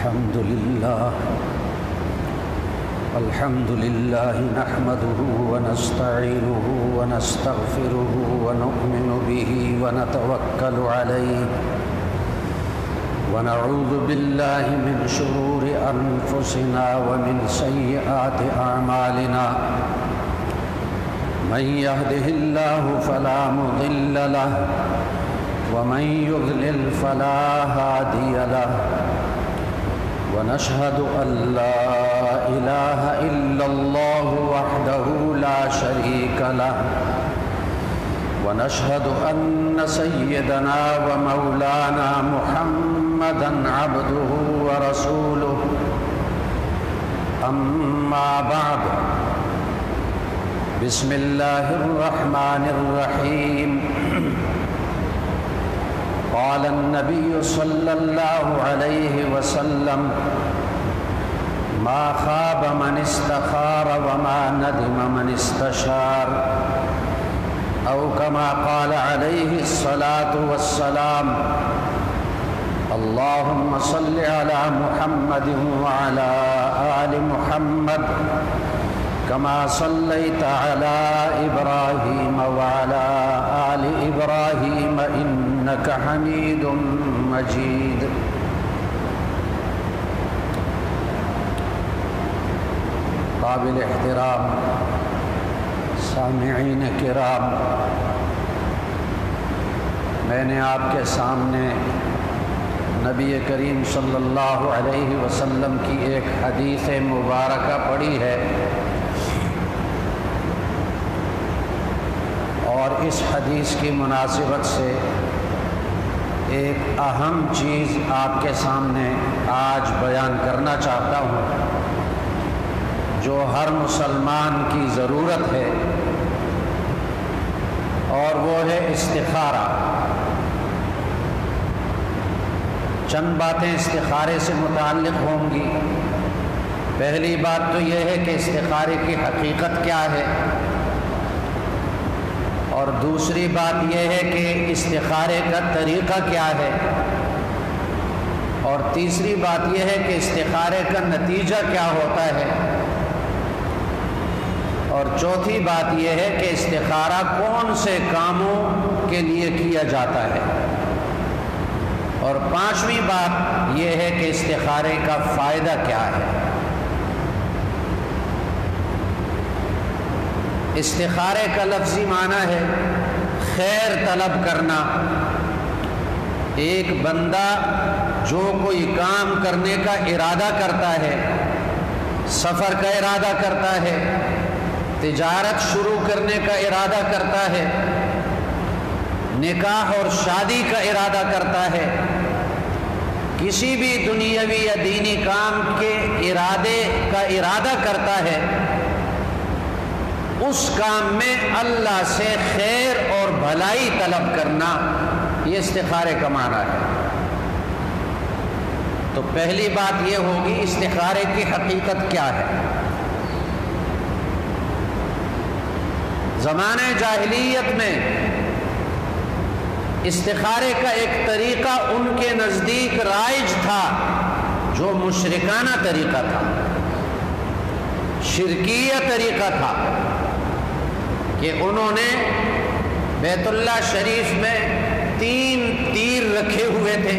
الحمد لله نحمده ونستعينه ونستغفره ونؤمن به ونتوكل عليه ونعوذ بالله من شرور أنفسنا ومن سيئات أعمالنا من يهده الله فلا مضل له ومن يضلل فلا هادي له ونشهد أن لا إله إلا الله وحده لا شريك له ونشهد أن سيدنا ومولانا محمدًا عبده ورسوله أما بعد بسم الله الرحمن الرحيم قال النبي صلى الله عليه وسلم ما خاب من استخار وما ندم من استشار أو كما قال عليه الصلاة والسلام اللهم صل على محمد وعلى آل محمد كما صليت على إبراهيم وعلى آل إبراهيم إنك حميد مجيد قابل احترام سامعین کرام، میں نے آپ کے سامنے نبی کریم صلی اللہ علیہ وسلم کی ایک حدیث مبارکہ پڑھی ہے، اور اس حدیث کی مناسبت سے ایک اہم چیز آپ کے سامنے آج بیان کرنا چاہتا ہوں جو ہر مسلمان کی ضرورت ہے، اور وہ ہے استخارہ۔ چند باتیں استخارے سے متعلق ہوں گی۔ پہلی بات تو یہ ہے کہ استخارے کی حقیقت کیا ہے، اور دوسری بات یہ ہے کہ استخارے کا طریقہ کیا ہے، اور تیسری بات یہ ہے کہ استخارے کا نتیجہ کیا ہوتا ہے، اور چوتھی بات یہ ہے کہ استخارہ کون سے کاموں کے لیے کیا جاتا ہے، اور پانچویں بات یہ ہے کہ استخارے کا فائدہ کیا ہے۔ استخارے کا لفظی معنی ہے خیر طلب کرنا۔ ایک بندہ جو کوئی کام کرنے کا ارادہ کرتا ہے، سفر کا ارادہ کرتا ہے، تجارت شروع کرنے کا ارادہ کرتا ہے، نکاح اور شادی کا ارادہ کرتا ہے، کسی بھی دنیاوی یا دینی کام کے ارادے کا ارادہ کرتا ہے، اس کام میں اللہ سے خیر اور بھلائی طلب کرنا، یہ استخارے کا معنی ہے۔ تو پہلی بات یہ ہوگی استخارے کی حقیقت کیا ہے۔ زمانہ جاہلیت میں استخارے کا ایک طریقہ ان کے نزدیک رائج تھا جو مشرکانہ طریقہ تھا، شرکیہ طریقہ تھا، کہ انہوں نے بیت اللہ شریف میں 3 تیر رکھے ہوئے تھے۔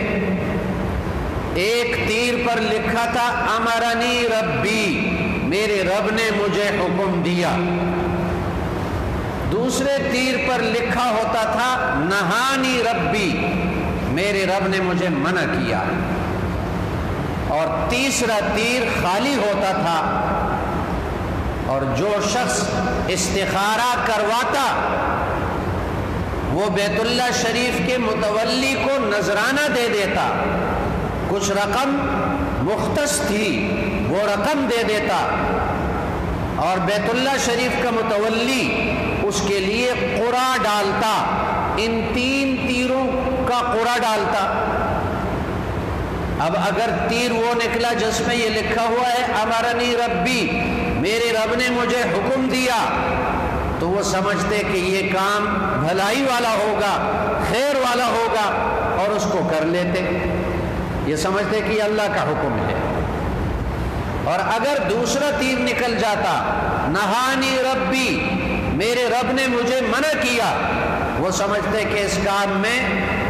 ایک تیر پر لکھا تھا امرنی ربی، میرے رب نے مجھے حکم دیا۔ دوسرے تیر پر لکھا ہوتا تھا نہانی ربی، میرے رب نے مجھے منع کیا۔ اور تیسرا تیر خالی ہوتا تھا، اور جو شخص استخارہ کرواتا وہ بیت اللہ شریف کے متولی کو نذرانہ دے دیتا، کچھ رقم مختص تھی وہ رقم دے دیتا، اور بیت اللہ شریف کا متولی اس کے لیے قرعہ ڈالتا، ان 3 تیروں کا قرعہ ڈالتا۔ اب اگر تیر وہ نکلا جس میں یہ لکھا ہوا ہے امرنی ربی، میرے رب نے مجھے حکم دیا، تو وہ سمجھتے کہ یہ کام بھلائی والا ہوگا، خیر والا ہوگا، اور اس کو کر لیتے۔ یہ سمجھتے کہ یہ اللہ کا حکم ہے. اور اگر دوسرا تیر نکل جاتا نہانی ربی، میرے رب نے مجھے منع کیا، وہ سمجھتے کہ اس کام میں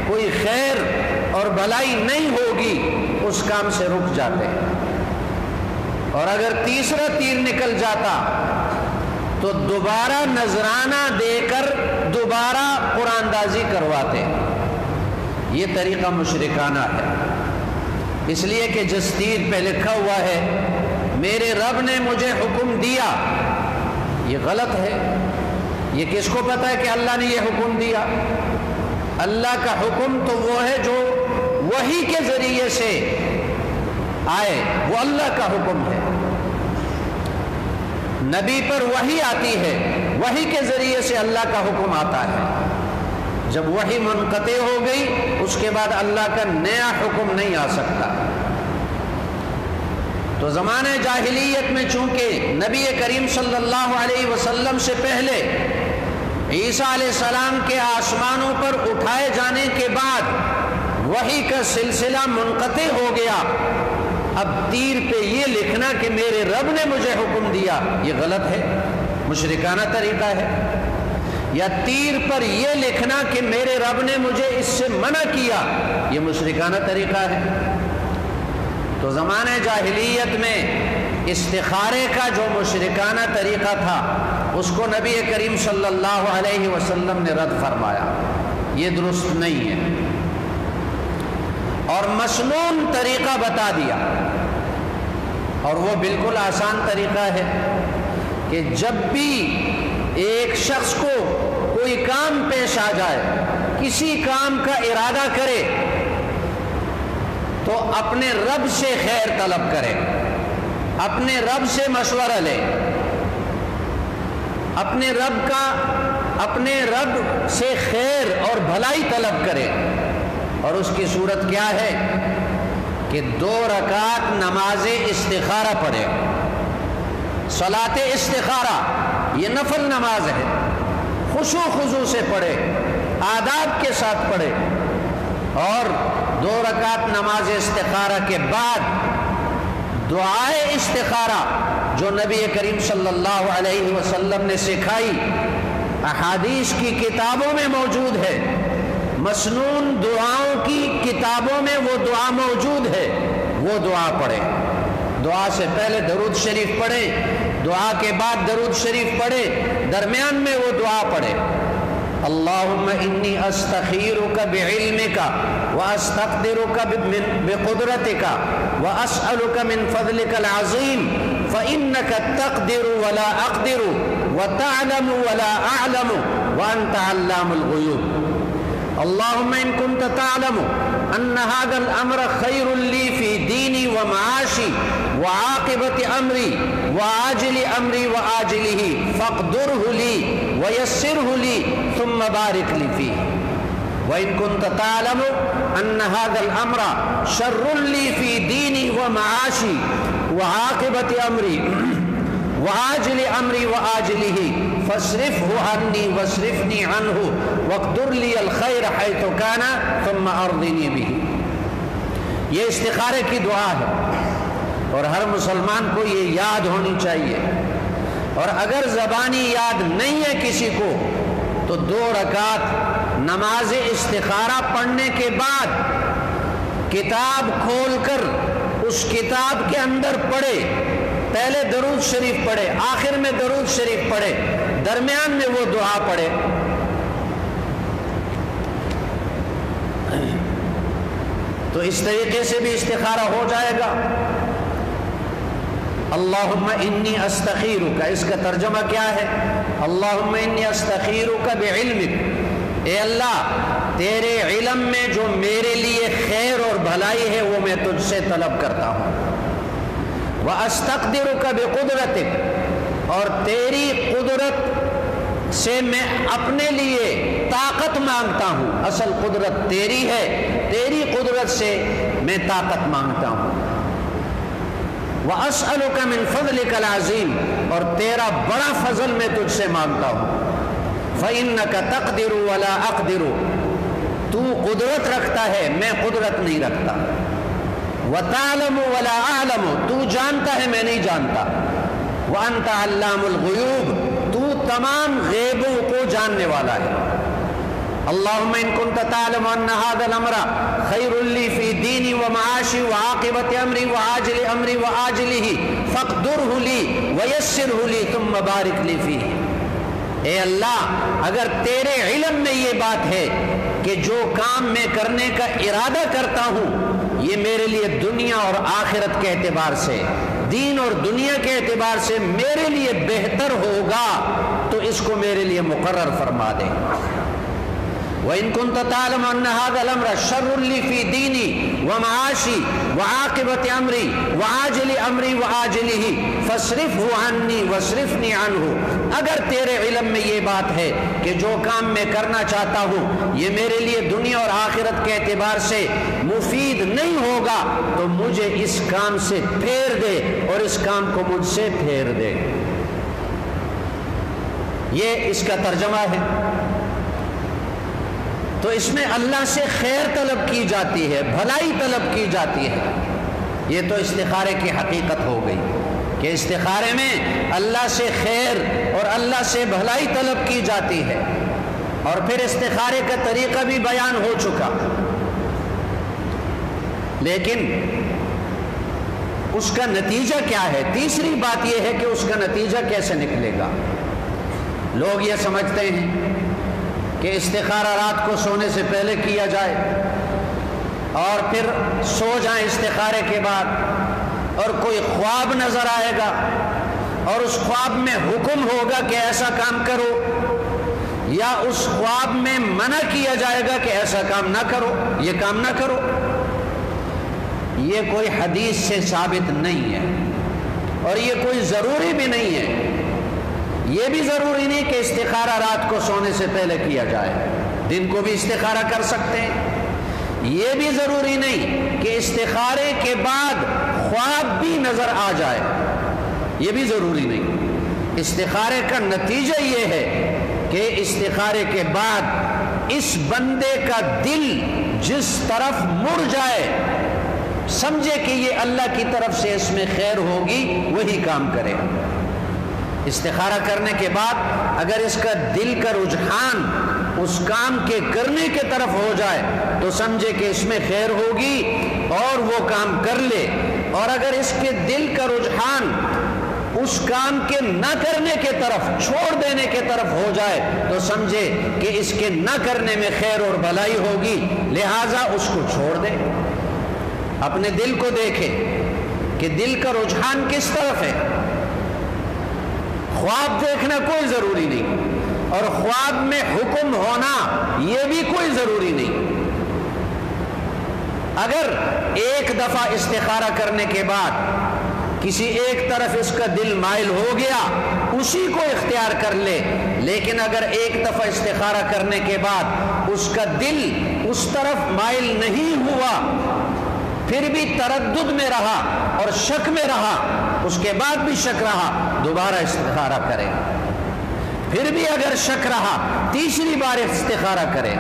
کوئی خیر اور بھلائی نہیں ہوگی، اس کام سے رک جاتے. اور اگر تیسرا تیر نکل جاتا تو دوبارہ نذرانہ دے کر دوبارہ قرآن اندازی کرواتے. یہ طریقہ مشرکانہ ہے، اس لیے کہ جس تیر پہ لکھا ہوا ہے میرے رب نے مجھے حکم دیا، یہ غلط ہے. یہ کس کو پتا ہے کہ اللہ نے یہ حکم دیا؟ اللہ کا حکم تو وہ ہے جو وحی کے ذریعے سے آئے، وہ اللہ کا حکم ہے. نبی پر وحی آتی ہے، وحی کے ذریعے سے اللہ کا حکم آتا ہے. جب وحی منقطع ہو گئی اس کے بعد اللہ کا نیا حکم نہیں آ سکتا. تو زمانہ جاہلیت میں چونکہ نبی کریم صلی اللہ علیہ وسلم سے پہلے عیسیٰ علیہ السلام کے آسمانوں پر اٹھائے جانے کے بعد وحی کا سلسلہ منقطع ہو گیا. اب تیر پہ یہ لکھنا کہ میرے رب نے مجھے حکم دیا، یہ غلط ہے، مشرکانہ طریقہ ہے. یا تیر پر یہ لکھنا کہ میرے رب نے مجھے اس سے منع کیا، یہ مشرکانہ طریقہ ہے. تو زمانہ جاہلیت میں استخارے کا جو مشرکانہ طریقہ تھا اس کو نبی کریم صلی اللہ علیہ وسلم نے رد فرمایا، یہ درست نہیں ہے. اور مسنون طریقہ بتا دیا، اور وہ بالکل آسان طریقہ ہے کہ جب بھی ایک شخص کو کوئی کام پیش آ جائے، کسی کام کا ارادہ کرے تو اپنے رب سے خیر طلب کرے، اپنے رب سے مشورہ لے، اپنے رب سے خیر اور بھلائی طلب کرے. اور اس کی صورت کیا ہے کہ 2 رکعت نماز استخارہ پڑھے. صلاۃ استخارہ یہ نفل نماز ہے، خشوع خضوع سے پڑھے، آداب کے ساتھ پڑھے. اور 2 رکعت نماز استخارہ کے بعد دعائے استخارہ جو نبی کریم صلی اللہ علیہ وسلم نے سکھائی، احادیث کی کتابوں میں موجود ہے، مسنون دعاؤں کی کتابوں میں وہ دعا موجود ہے، وہ دعا پڑھے. دعا سے پہلے درود شریف پڑھے، دعا کے بعد درود شریف پڑھے، درمیان میں وہ دعا پڑھے. اللہم انی استخیرک بعلمک واستقدرک بقدرتک واسألک من فضلک العظیم فإنک تقدر ولا اقدر وتعلم ولا اعلم وانت علام الغیوب. اللہم ان کنت تعلم ان هذا الامر خیر لی فی دینی ومعاشی وعاقبت امری وعاجل امری وآجلہ فاقدرہ لی ویسرہ لی ثم بارک لی فیہ. وَإِن كُنْتَ تَعْلَمُ أَنَّ هَذَا الْأَمْرَ شَرٌّ لِّي فِي دِينِي وَمَعَاشِي وَعَاقِبَةِ أَمْرِي وَعَاجِلِ أَمْرِي وَآجِلِهِ فَاصْرِفْهُ عَنِّي وَاصْرِفْنِي عَنْهُ وَاقْدُرْ لِي الْخَيْرَ حَيْثُ كَانَ ثُمَّ أَرْضِنِي بِهِ. یہ استخارے کی دعا ہے اور ہر مسلمان کو یہ یاد ہونی چاہیے. اور اگر زبانی یاد نہیں ہے کسی کو تو 2 رکعت نماز استخارہ پڑھنے کے بعد کتاب کھول کر اس کتاب کے اندر پڑھے. پہلے درود شریف پڑھے، آخر میں درود شریف پڑھے، درمیان میں وہ دعا پڑھے. تو اس طریقے سے بھی استخارہ ہو جائے گا. اللہم انی استخیرک، اس کا ترجمہ کیا ہے؟ اللہم انی استخیرک بعلمک، اے اللہ تیرے علم میں جو میرے لیے خیر اور بھلائی ہے وہ میں تجھ سے طلب کرتا ہوں. وَأَسْتَقْدِرُكَ بِقُدْرَتِكَ، اور تیری قدرت سے میں اپنے لیے طاقت مانگتا ہوں. اصل قدرت تیری ہے، تیری قدرت سے میں طاقت مانگتا ہوں. وَأَسْأَلُكَ مِن فَضْلِكَ الْعَظِيمِ، اور تیرا بڑا فضل میں تجھ سے مانگتا ہوں. فَإِنَّكَ تَقْدِرُ وَلَا أَقْدِرُ، تو قدرت رکھتا ہے میں قدرت نہیں رکھتا. وَتَعْلَمُ وَلَا أَعْلَمُ، تو جانتا ہے میں نہیں جانتا، وَأَنْتَ عَلَّامُ الْغُيُوبِ، تو تمام غیبوں کو جاننے والا ہے۔ اللہم ان کنت تعلم ان هذا الامر خیر لی فی دینی ومعاشی وعاقبت امری وعاجل امری وعاجلہ فاقدرہ لی ویسرہ لی ثم بارک لی فیہ۔ اے اللہ، اگر تیرے علم میں یہ بات ہے کہ جو کام میں کرنے کا ارادہ کرتا ہوں یہ میرے لیے دنیا اور آخرت کے اعتبار سے، دین اور دنیا کے اعتبار سے میرے لیے بہتر ہوگا تو اس کو میرے لیے مقرر فرما دے۔ وَإِن كُنْتَ تَعْلَمُ أَنَّ هَذَا الْأَمْرَ شَرٌّ لِّي فِي دِينِي وَمَعَاشِي وَعَاقِبَةِ أَمْرِي وَعَاجِلِ أَمْرِي وَعَاجِلِهِ فَاصْرِفْهُ عَنِّي وَاصْرِفْنِي عَنْهُ۔ اگر تیرے علم میں یہ بات ہے کہ جو کام میں کرنا چاہتا ہوں یہ میرے لیے دنیا اور آخرت کے اعتبار سے مفید نہیں ہوگا تو مجھے اس کام سے پھیر دے اور اس کام کو مجھ سے پھیر دے۔ یہ اس کا ترجمہ ہے۔ تو اس میں اللہ سے خیر طلب کی جاتی ہے، بھلائی طلب کی جاتی ہے۔ یہ تو استخارے کی حقیقت ہو گئی کہ استخارے میں اللہ سے خیر اور اللہ سے بھلائی طلب کی جاتی ہے، اور پھر استخارے کا طریقہ بھی بیان ہو چکا۔ لیکن اس کا نتیجہ کیا ہے؟ تیسری بات یہ ہے کہ اس کا نتیجہ کیسے نکلے گا۔ لوگ یہ سمجھتے ہیں کہ استخارہ رات کو سونے سے پہلے کیا جائے اور پھر سو جائیں استخارے کے بعد، اور کوئی خواب نظر آئے گا اور اس خواب میں حکم ہوگا کہ ایسا کام کرو، یا اس خواب میں منع کیا جائے گا کہ ایسا کام نہ کرو، یہ کام نہ کرو۔ یہ کوئی حدیث سے ثابت نہیں ہے اور یہ کوئی ضروری بھی نہیں ہے۔ یہ بھی ضروری نہیں کہ استخارہ رات کو سونے سے پہلے کیا جائے، دن کو بھی استخارہ کر سکتے ہیں۔ یہ بھی ضروری نہیں کہ استخارے کے بعد خواب بھی نظر آ جائے، یہ بھی ضروری نہیں۔ استخارے کا نتیجہ یہ ہے کہ استخارے کے بعد اس بندے کا دل جس طرف مڑ جائے، سمجھے کہ یہ اللہ کی طرف سے اس میں خیر ہوگی، وہی کام کرے۔ استخارہ کرنے کے بعد اگر اس کا دل کا رجحان اس کام کے کرنے کے طرف ہو جائے تو سمجھے کہ اس میں خیر ہوگی اور وہ کام کر لے، اور اگر اس کے دل کا رجحان اس کام کے نہ کرنے کے طرف، چھوڑ دینے کے طرف ہو جائے تو سمجھے کہ اس کے نہ کرنے میں خیر اور بھلائی ہوگی، لہٰذا اس کو چھوڑ دے۔ اپنے دل کو دیکھے کہ دل کا رجحان کس طرف ہے۔ خواب دیکھنا کوئی ضروری نہیں، اور خواب میں حکم ہونا یہ بھی کوئی ضروری نہیں۔ اگر ایک دفعہ استخارہ کرنے کے بعد کسی ایک طرف اس کا دل مائل ہو گیا، اسی کو اختیار کر لے، لیکن اگر ایک دفعہ استخارہ کرنے کے بعد اس کا دل اس طرف مائل نہیں ہوا، پھر بھی تردد میں رہا اور شک میں رہا، اس کے بعد بھی شک رہا، دوبارہ استخارہ کرے۔ پھر بھی اگر شک رہا، تیسری بار استخارہ کرے،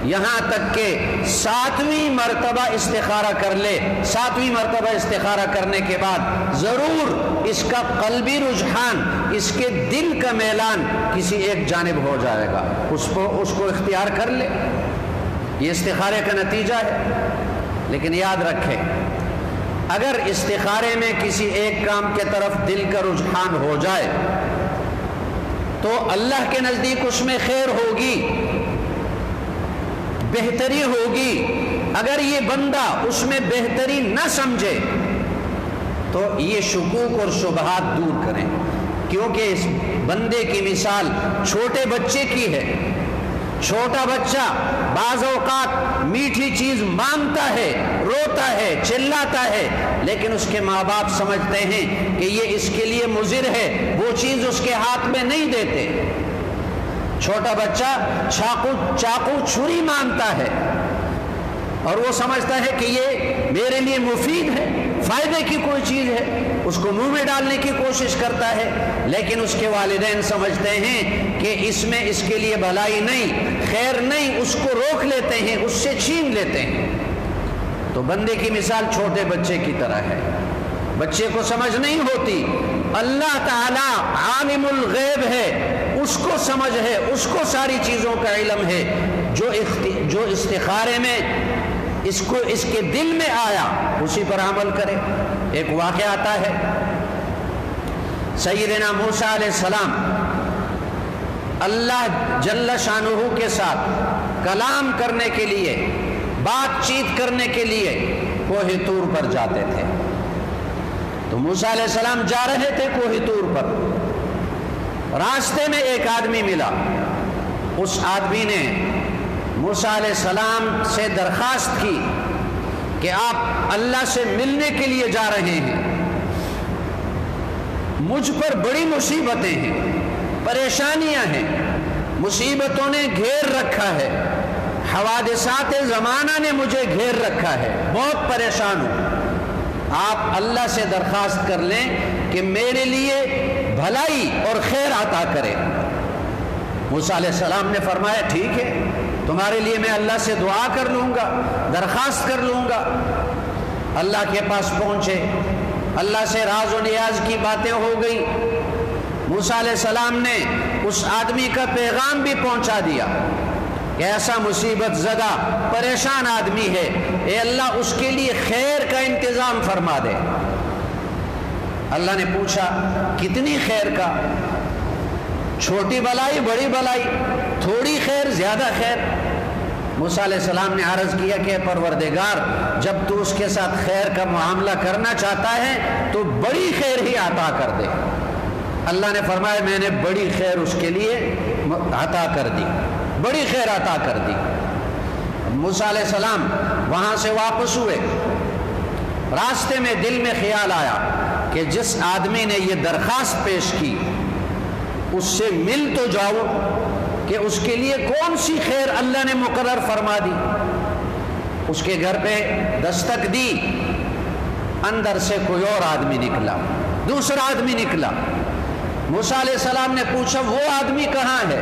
یہاں تک کہ 7ویں مرتبہ استخارہ کر لے۔ 7ویں مرتبہ استخارہ کرنے کے بعد ضرور اس کا قلبی رجحان، اس کے دل کا میلان کسی ایک جانب ہو جائے گا، اس کو اختیار کر لے۔ یہ استخارے کا نتیجہ ہے۔ لیکن یاد رکھیں، اگر استخارے میں کسی ایک کام کے طرف دل کا رجحان ہو جائے تو اللہ کے نزدیک اس میں خیر ہوگی، بہتری ہوگی۔ اگر یہ بندہ اس میں بہتری نہ سمجھے تو یہ شکوک اور شبہات دور کریں، کیونکہ اس بندے کی مثال چھوٹے بچے کی ہے۔ چھوٹا بچہ بعض اوقات میٹھی چیز مانگتا ہے، روتا ہے، چلاتا ہے، لیکن اس کے ماں باپ سمجھتے ہیں کہ یہ اس کے لیے مضر ہے، وہ چیز اس کے ہاتھ میں نہیں دیتے۔ چھوٹا بچہ چاقو چھری مانگتا ہے اور وہ سمجھتا ہے کہ یہ میرے لیے مفید ہے، فائدے کی کوئی چیز ہے، اس کو منہ میں ڈالنے کی کوشش کرتا ہے، لیکن اس کے والدین سمجھتے ہیں کہ اس میں اس کے لیے بھلائی نہیں، خیر نہیں، اس کو روک لیتے ہیں، اس سے چھین لیتے ہیں۔ تو بندے کی مثال چھوٹے بچے کی طرح ہے، بچے کو سمجھ نہیں ہوتی، اللہ تعالی عالم الغیب ہے، اس کو سمجھ ہے، اس کو ساری چیزوں کا علم ہے، جو استخارے میں اس کے دل میں آیا اسی پر عمل کرے۔ ایک واقعہ آتا ہے، سیدنا موسیٰ علیہ السلام اللہ جل شانہ کے ساتھ کلام کرنے کے لیے، بات چیت کرنے کے لیے کوہ طور پر جاتے تھے۔ تو موسیٰ علیہ السلام جا رہے تھے کوہ طور پر، راستے میں ایک آدمی ملا، اس آدمی نے موسیٰ علیہ السلام سے درخواست کی کہ آپ اللہ سے ملنے کے لیے جا رہے ہیں، مجھ پر بڑی مصیبتیں ہیں، پریشانیاں ہیں، مصیبتوں نے گھیر رکھا ہے، حوادثات زمانہ نے مجھے گھیر رکھا ہے، بہت پریشان ہوں، آپ اللہ سے درخواست کر لیں کہ میرے لیے بھلائی اور خیر عطا کرے۔ موسیٰ علیہ السلام نے فرمایا ٹھیک ہے، تمہارے لیے میں اللہ سے دعا کر لوں گا، درخواست کر لوں گا۔ اللہ کے پاس پہنچے، اللہ سے راز و نیاز کی باتیں ہو گئی، موسیٰ علیہ السلام نے اس آدمی کا پیغام بھی پہنچا دیا کہ ایسا مصیبت زدہ پریشان آدمی ہے، اے اللہ اس کے لیے خیر کا انتظام فرما دے۔ اللہ نے پوچھا کتنی خیر کا؟ چھوٹی بلائی، بڑی بلائی، تھوڑی خیر، زیادہ خیر؟ موسیٰ علیہ السلام نے عرض کیا کہ پروردگار جب تو اس کے ساتھ خیر کا معاملہ کرنا چاہتا ہے تو بڑی خیر ہی عطا کر دے۔ اللہ نے فرمایا میں نے بڑی خیر اس کے لیے عطا کر دی، بڑی خیر عطا کر دی۔ موسیٰ علیہ السلام وہاں سے واپس ہوئے، راستے میں دل میں خیال آیا کہ جس آدمی نے یہ درخواست پیش کی اس سے مل تو جاؤ کہ اس کے لیے کون سی خیر اللہ نے مقرر فرما دی۔ اس کے گھر پہ دستک دی، اندر سے کوئی اور آدمی نکلا، دوسرا آدمی نکلا۔ موسیٰ علیہ السلام نے پوچھا وہ آدمی کہاں ہے؟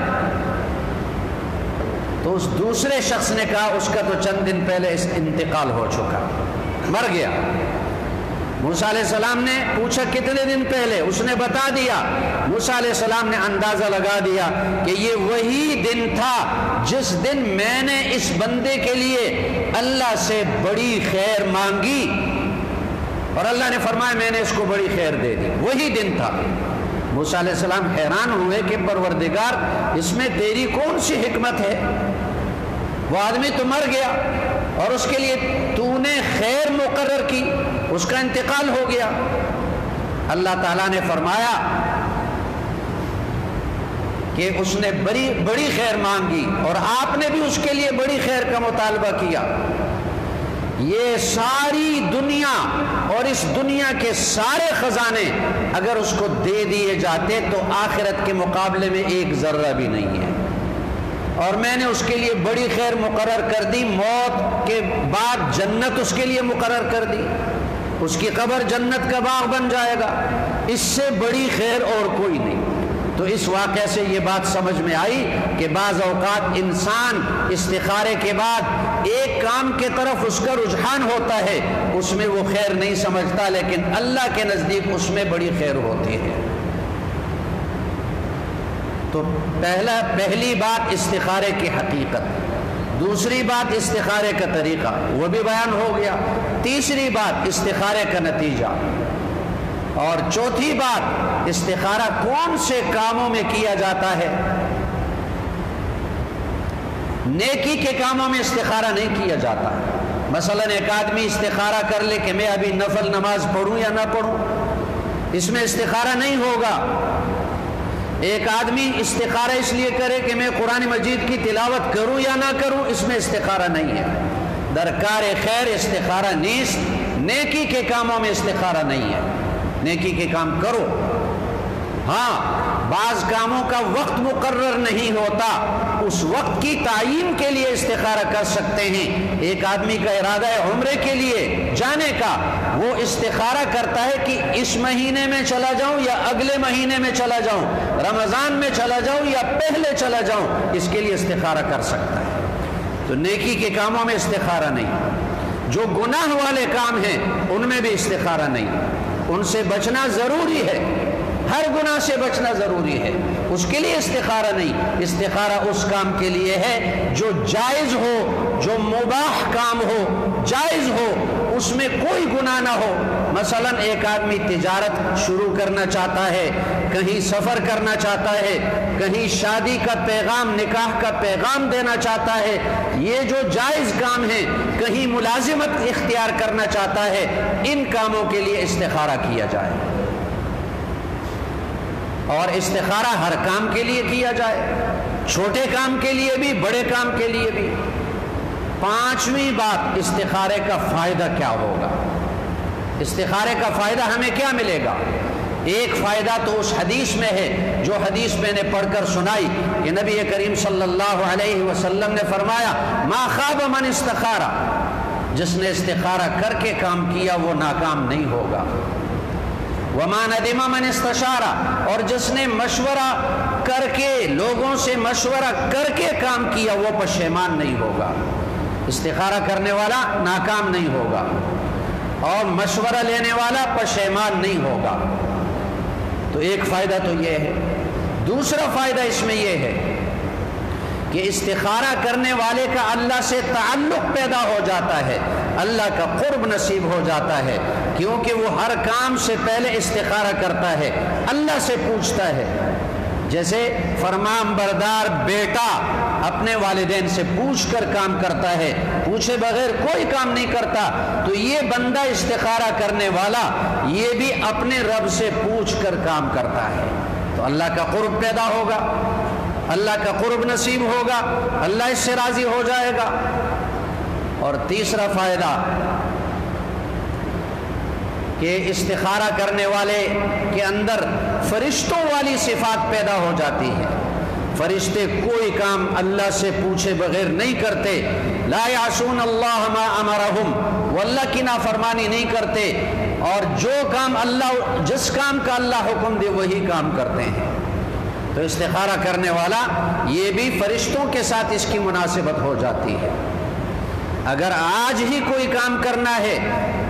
تو اس دوسرے شخص نے کہا اس کا تو چند دن پہلے انتقال ہو چکا، مر گیا۔ موسیٰ علیہ السلام نے پوچھا کتنے دن پہلے؟ اس نے بتا دیا۔ موسیٰ علیہ السلام نے اندازہ لگا دیا کہ یہ وہی دن تھا جس دن میں نے اس بندے کے لیے اللہ سے بڑی خیر مانگی اور اللہ نے فرمایا میں نے اس کو بڑی خیر دے دی، وہی دن تھا۔ موسیٰ علیہ السلام حیران ہوئے کہ پروردگار اس میں تیری کون سی حکمت ہے؟ وہ آدمی تو مر گیا اور اس کے لیے تو نے خیر مقرر کی، اس کا انتقال ہو گیا۔ اللہ تعالیٰ نے فرمایا کہ اس نے بڑی خیر مانگی اور آپ نے بھی اس کے لیے بڑی خیر کا مطالبہ کیا۔ یہ ساری دنیا اور اس دنیا کے سارے خزانے اگر اس کو دے دیے جاتے تو آخرت کے مقابلے میں ایک ذرہ بھی نہیں ہے، اور میں نے اس کے لیے بڑی خیر مقرر کر دی، موت کے بعد جنت اس کے لیے مقرر کر دی، اس کی قبر جنت کا باغ بن جائے گا، اس سے بڑی خیر اور کوئی نہیں۔ تو اس واقعے سے یہ بات سمجھ میں آئی کہ بعض اوقات انسان استخارے کے بعد ایک کام کے طرف اس کا رجحان ہوتا ہے، اس میں وہ خیر نہیں سمجھتا، لیکن اللہ کے نزدیک اس میں بڑی خیر ہوتی ہے۔ تو پہلی بات استخارے کی حقیقت، دوسری بات استخارے کا طریقہ وہ بھی بیان ہو گیا، تیسری بات استخارے کا نتیجہ، اور چوتھی بات استخارہ کون سے کاموں میں کیا جاتا ہے۔ نیکی کے کاموں میں استخارہ نہیں کیا جاتا۔ مثلا ایک آدمی استخارہ کر لے کہ میں ابھی نفل نماز پڑھوں یا نہ پڑھوں، اس میں استخارہ نہیں ہوگا۔ ایک آدمی استخارہ اس لیے کرے کہ میں قرآن مجید کی تلاوت کروں یا نہ کروں، اس میں استخارہ نہیں ہے۔ درکار خیر استخارہ نیست، نیکی کے کاموں میں استخارہ نہیں ہے۔ نیکی کے کام کرو، ہاں بعض کاموں کا وقت مقرر نہیں ہوتا، اس وقت کی تعیین کے لیے استخارہ کر سکتے ہیں۔ ایک آدمی کا ارادہ ہے عمرے کے لیے جانے کا، وہ استخارہ کرتا ہے کہ اس مہینے میں چلا جاؤں یا اگلے مہینے میں چلا جاؤں، رمضان میں چلا جاؤں یا پہلے چلا جاؤں، اس کے لیے استخارہ کر سکتا ہے۔ تو نیکی کے کاموں میں استخارہ نہیں۔ جو گناہ والے کام ہیں ان میں بھی استخارہ نہیں، ان سے بچنا ضروری ہے، ہر گناہ سے بچنا ضروری ہے، اس کے لیے استخارہ نہیں۔ استخارہ اس کام کے لیے ہے جو جائز ہو، جو مباح کام ہو، جائز ہو، اس میں کوئی گناہ نہ ہو۔ مثلا ایک آدمی تجارت شروع کرنا چاہتا ہے، کہیں سفر کرنا چاہتا ہے، کہیں شادی کا پیغام، نکاح کا پیغام دینا چاہتا ہے، یہ جو جائز کام ہیں، کہیں ملازمت اختیار کرنا چاہتا ہے، ان کاموں کے لیے استخارہ کیا جائے، اور استخارہ ہر کام کے لیے کیا جائے، چھوٹے کام کے لیے بھی، بڑے کام کے لیے بھی۔ پانچویں بات، استخارے کا فائدہ کیا ہوگا؟ استخارے کا فائدہ ہمیں کیا ملے گا؟ ایک فائدہ تو اس حدیث میں ہے جو حدیث میں نے پڑھ کر سنائی کہ نبی کریم صلی اللہ علیہ وسلم نے فرمایا ما خاب من استخارہ، جس نے استخارہ کر کے کام کیا وہ ناکام نہیں ہوگا۔ وما ندم من استشارہ، اور جس نے مشورہ کر کے، لوگوں سے مشورہ کر کے کام کیا وہ پشیمان نہیں ہوگا۔ استخارہ کرنے والا ناکام نہیں ہوگا اور مشورہ لینے والا پشیمان نہیں ہوگا۔ تو ایک فائدہ تو یہ ہے۔ دوسرا فائدہ اس میں یہ ہے کہ استخارہ کرنے والے کا اللہ سے تعلق پیدا ہو جاتا ہے، اللہ کا قرب نصیب ہو جاتا ہے، کیونکہ وہ ہر کام سے پہلے استخارہ کرتا ہے، اللہ سے پوچھتا ہے۔ جیسے فرمان بردار بیٹا اپنے والدین سے پوچھ کر کام کرتا ہے، پوچھے بغیر کوئی کام نہیں کرتا، تو یہ بندہ استخارہ کرنے والا یہ بھی اپنے رب سے پوچھ کر کام کرتا ہے، تو اللہ کا قرب پیدا ہوگا، اللہ کا قرب نصیب ہوگا، اللہ اس سے راضی ہو جائے گا۔ اور تیسرا فائدہ کہ استخارہ کرنے والے کے اندر فرشتوں والی صفات پیدا ہو جاتی ہے۔ فرشتے کوئی کام اللہ سے پوچھے بغیر نہیں کرتے، لا یعصون اللہ ما امرہم، وہ اللہ کی نافرمانی نہیں کرتے، اور جو کام اللہ، جس کام کا اللہ حکم دے وہی کام کرتے ہیں۔ تو استخارہ کرنے والا یہ بھی فرشتوں کے ساتھ اس کی مناسبت ہو جاتی ہے۔ اگر آج ہی کوئی کام کرنا ہے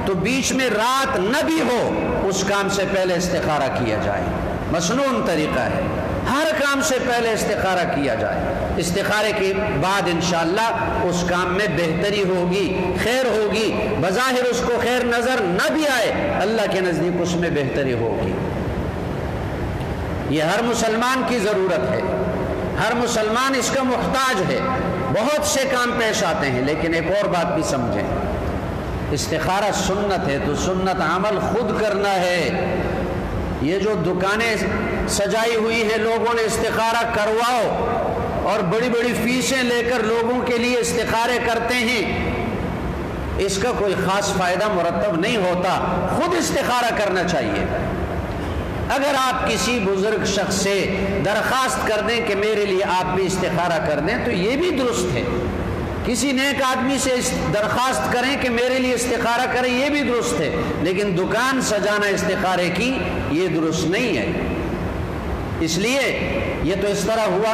تو بیچ میں رات نہ بھی ہو، اس کام سے پہلے استخارہ کیا جائے، مسنون طریقہ ہے، ہر کام سے پہلے استخارہ کیا جائے، استخارے کے بعد انشاءاللہ اس کام میں بہتری ہوگی، خیر ہوگی، بظاہر اس کو خیر نظر نہ بھی آئے، اللہ کے نزدیک اس میں بہتری ہوگی۔ یہ ہر مسلمان کی ضرورت ہے، ہر مسلمان اس کا محتاج ہے۔ بہت سے کام پیش آتے ہیں، لیکن ایک اور بات بھی سمجھیں، استخارہ سنت ہے تو سنت عمل خود کرنا ہے۔ یہ جو دکانیں سجائی ہوئی ہے، لوگوں نے استخارہ کرواؤ اور بڑی بڑی فیسیں لے کر لوگوں کے لیے استخارے کرتے ہیں، اس کا کوئی خاص فائدہ مرتب نہیں ہوتا۔ خود استخارہ کرنا چاہیے۔ اگر آپ کسی بزرگ شخص سے درخواست کر دیں کہ میرے لیے آپ بھی استخارہ کر دیں تو یہ بھی درست ہے، کسی نیک آدمی سے درخواست کریں کہ میرے لیے استخارہ کریں، یہ بھی درست ہے، لیکن دکان سجانا استخارے کی یہ درست نہیں ہے۔ اس لیے یہ تو اس طرح ہوا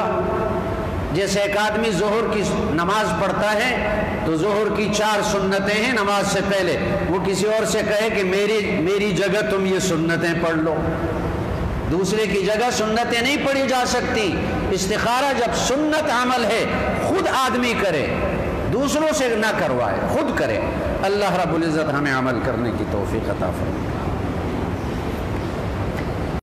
جیسے ایک آدمی ظہر کی نماز پڑھتا ہے تو ظہر کی 4 سنتیں ہیں نماز سے پہلے، وہ کسی اور سے کہے کہ میری جگہ تم یہ سنتیں پڑھ لو، دوسرے کی جگہ سنتیں نہیں پڑھی جا سکتی۔ استخارہ جب سنت عمل ہے خود آدمی کرے، دوسروں سے نہ کروائے، خود کرے۔ اللہ رب العزت ہمیں عمل کرنے کی توفیق عطا فرمائے۔